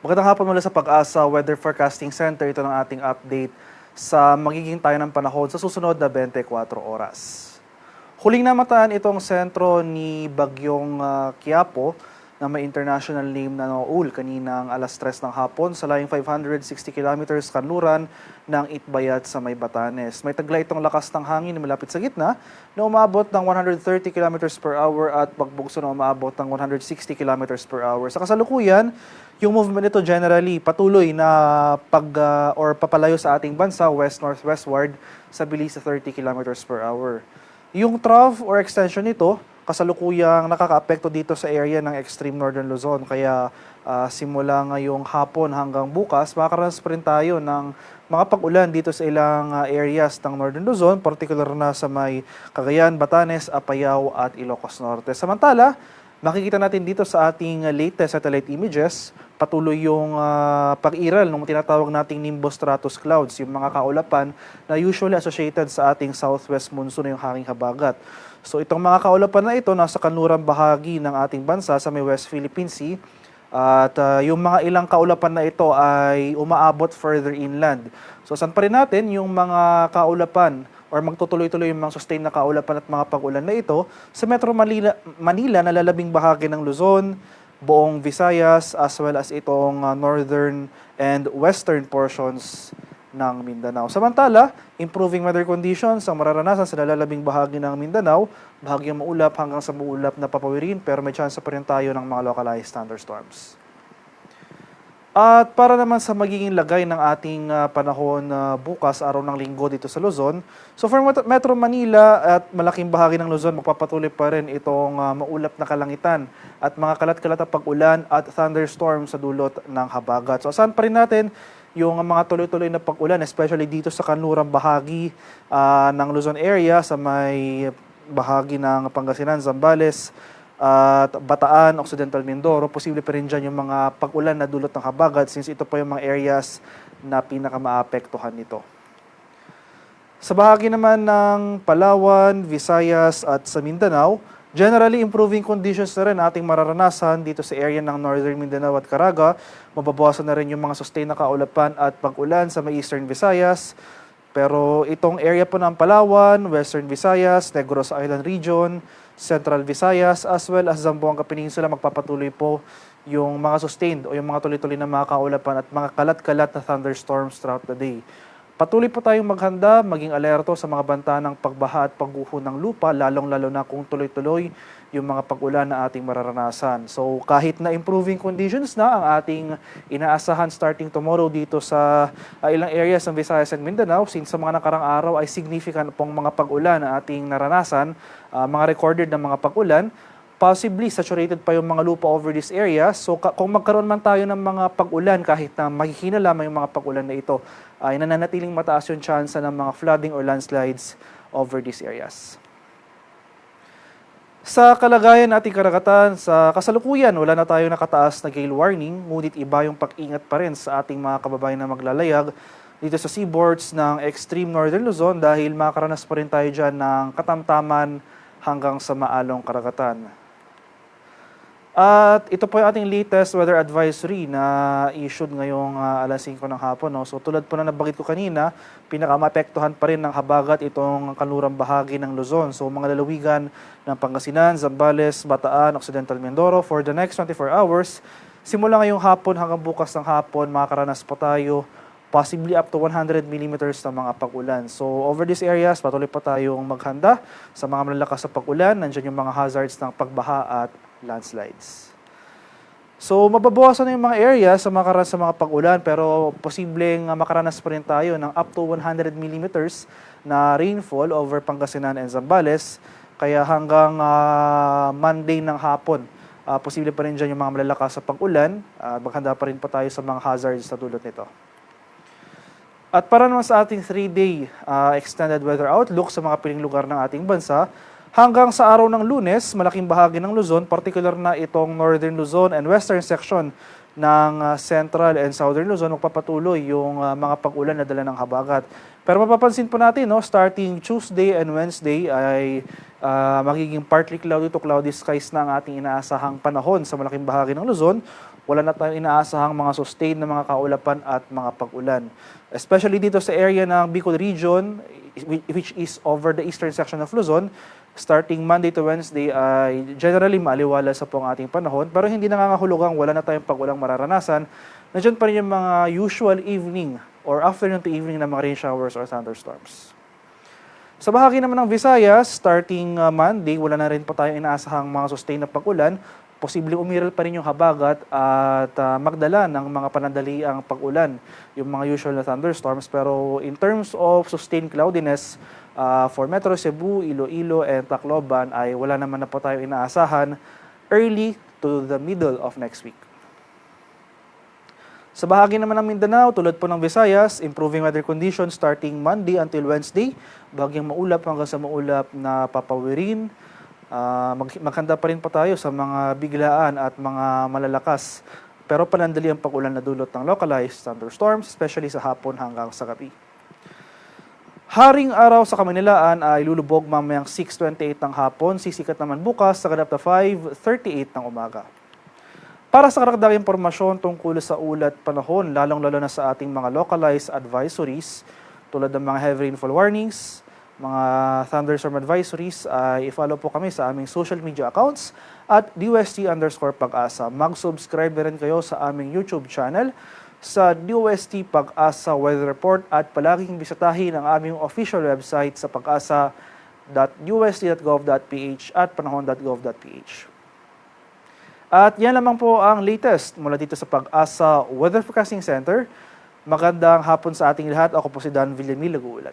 Magandang hapon mula sa Pag-asa Weather Forecasting Center. Ito ng ating update sa magiging tayo ng panahon sa susunod na 24 oras. Huling namataan itong sentro ni Bagyong Quiapo na may international name na Noul kaninang alas 3 ng hapon sa layong 560 kilometers kanluran ng Itbayat sa May Batanes. May taglay itong lakas ng hangin na malapit sa gitna na umabot ng 130 kilometers per hour at pagbugso na umabot ng 160 kilometers per hour. Sa kasalukuyan, yung movement nito generally patuloy na papalayo sa ating bansa west-northwestward sa bilis sa 30 kilometers per hour. Yung trough or extension nito, kasalukuyang nakakaapekto dito sa area ng extreme northern Luzon. Kaya simula ngayong hapon hanggang bukas, makakaranas pa rin tayo ng mga pag-ulan dito sa ilang areas ng northern Luzon, particular na sa may Cagayan, Batanes, Apayao at Ilocos Norte. Samantala, makikita natin dito sa ating latest satellite images, patuloy yung pag-iral ng tinatawag nating nimbostratus clouds, yung mga kaulapan na usually associated sa ating southwest monsoon na yung hanging habagat. So itong mga kaulapan na ito nasa kanlurang bahagi ng ating bansa sa may West Philippine Sea at yung mga ilang kaulapan na ito ay umaabot further inland. So saan pa rin natin yung mga kaulapan or magtutuloy-tuloy yung mga sustained na kaulapan at mga pag-ulan na ito sa Metro Manila na lalabing bahagi ng Luzon, buong Visayas, as well as itong northern and western portions ng Mindanao. Samantala, improving weather conditions ang mararanasan sa nalalabing bahagi ng Mindanao, bahagyang maulap hanggang sa maulap na papawirin, pero may chance pa rin tayo ng mga localized thunderstorms. At para naman sa magiging lagay ng ating panahon bukas, araw ng linggo dito sa Luzon. So for Metro Manila at malaking bahagi ng Luzon, magpapatuloy pa rin itong maulap na kalangitan at mga kalat-kalat na pag-ulan at thunderstorm sa dulot ng habagat. So asahan pa rin natin yung mga tuloy-tuloy na pag-ulan, especially dito sa kanlurang bahagi ng Luzon area, sa may bahagi ng Pangasinan, Zambales, at Bataan, Occidental Mindoro. Posible pa rin dyan yung mga pag-ulan na dulot ng habagat since ito pa yung mga areas na pinakamaapektuhan nito. Sa bahagi naman ng Palawan, Visayas at sa Mindanao, generally improving conditions na rin ating mararanasan dito sa area ng Northern Mindanao at Caraga. Mababawasan na rin yung mga sustained na kaulapan at pag-ulan sa may Eastern Visayas. Pero itong area po ng Palawan, Western Visayas, Negros Island Region, Central Visayas, as well as Zamboanga Peninsula, magpapatuloy po yung mga sustained o yung mga tuloy-tuloy na mga kaulapan at mga kalat-kalat na thunderstorms throughout the day. Patuloy po tayong maghanda, maging alerto sa mga banta ng pagbaha at pagguho ng lupa, lalong-lalo na kung tuloy-tuloy yung mga pag-ulan na ating mararanasan. So kahit na improving conditions na ang ating inaasahan starting tomorrow dito sa ilang areas ng Visayas and Mindanao, since sa mga nakarang araw ay significant pong mga pag-ulan na ating naranasan, mga recorded na mga pag-ulan, possibly saturated pa yung mga lupa over this area. So kung magkaroon man tayo ng mga pag-ulan, kahit na mahihina lamang yung mga pag-ulan na ito, ay nananatiling mataas yung chance ng mga flooding or landslides over these areas. Sa kalagayan nating karagatan, sa kasalukuyan, wala na tayo nakataas na gale warning, ngunit iba yung pag-ingat pa rin sa ating mga kababayan na maglalayag dito sa seaboards ng extreme northern Luzon dahil makakaranas pa rin tayo dyan ng katamtaman hanggang sa maalong karagatan. At ito po yung ating latest weather advisory na issued ngayong alas 5 ng hapon. No? So tulad po na nabanggit ko kanina, pinakamaapektuhan pa rin ng habagat itong kanlurang bahagi ng Luzon. So mga lalawigan ng Pangasinan, Zambales, Bataan, Occidental Mindoro for the next 24 hours. Simula ngayong hapon hanggang bukas ng hapon, makakaranas po tayo possibly up to 100 millimeters ng mga pag-ulan. So over these areas, patuloy pa tayong maghanda sa mga malalakas na pag-ulan. Nandiyan yung mga hazards ng pagbaha at landslides. So mababawasan na yung mga areas sa makaranas sa mga pag-ulan pero posibleng makaranas pa rin tayo ng up to 100 millimeters na rainfall over Pangasinan and Zambales. Kaya hanggang Monday ng hapon, posible pa rin dyan yung mga malalakas sa pag-ulan. Maghanda pa rin pa tayo sa mga hazards na dulot nito. At para naman sa ating 3-day extended weather outlook sa mga piling lugar ng ating bansa, hanggang sa araw ng Lunes, malaking bahagi ng Luzon, particular na itong Northern Luzon and Western section ng Central and Southern Luzon, magpapatuloy yung mga pag-ulan na dala ng habagat. Pero mapapansin po natin, no, starting Tuesday and Wednesday ay magiging partly cloudy to cloudy skies na ang ating inaasahang panahon sa malaking bahagi ng Luzon. wala na tayong inaasahang mga sustained na mga kaulapan at mga pag-ulan. Especially dito sa area ng Bicol Region, which is over the eastern section of Luzon, starting Monday to Wednesday ay generally maaliwala sa pong ating panahon, pero hindi nangangahulugang wala na tayong pag-ulang mararanasan. Nandiyan pa rin yung mga usual evening or afternoon to evening na mga rain showers or thunderstorms. Sa bahagi naman ng Visayas, starting Monday, wala na rin po tayong inaasahang mga sustained na pag-ulan. Posibleng umiral pa rin yung habagat at magdala ng mga panandaliang pag-ulan, yung mga usual na thunderstorms. Pero in terms of sustained cloudiness, for Metro Cebu, Iloilo, and Tacloban ay wala naman na po tayo inaasahan early to the middle of next week. Sa bahagi naman ng Mindanao, tulad po ng Visayas, improving weather conditions starting Monday until Wednesday. Bagyang maulap hanggang sa maulap na papawirin. Maghanda pa rin po tayo sa mga biglaan at mga malalakas pero panandali ang pag-ulan na dulot ng localized thunderstorms, especially sa hapon hanggang sa gabi. Haring araw sa Kamunilaan ay lulubog mamayang 6:28 ng hapon, sisikat naman bukas sa ganap na 5:38 ng umaga. Para sa karagdagang impormasyon tungkol sa ulat panahon, lalong-lalo na sa ating mga localized advisories tulad ng mga heavy rainfall warnings, mga thunderstorm advisories, ay i-follow po kami sa aming social media accounts at DOST_Pag-asa. Mag-subscribe na rin kayo sa aming YouTube channel sa DOST Pag-asa Weather Report at palaging bisitahin ang aming official website sa pag-asa.dost.gov.ph at panahon.gov.ph. At yan lamang po ang latest mula dito sa Pag-asa Weather Forecasting Center. Magandang hapon sa ating lahat. Ako po si Dan Villamil, nag-uulat.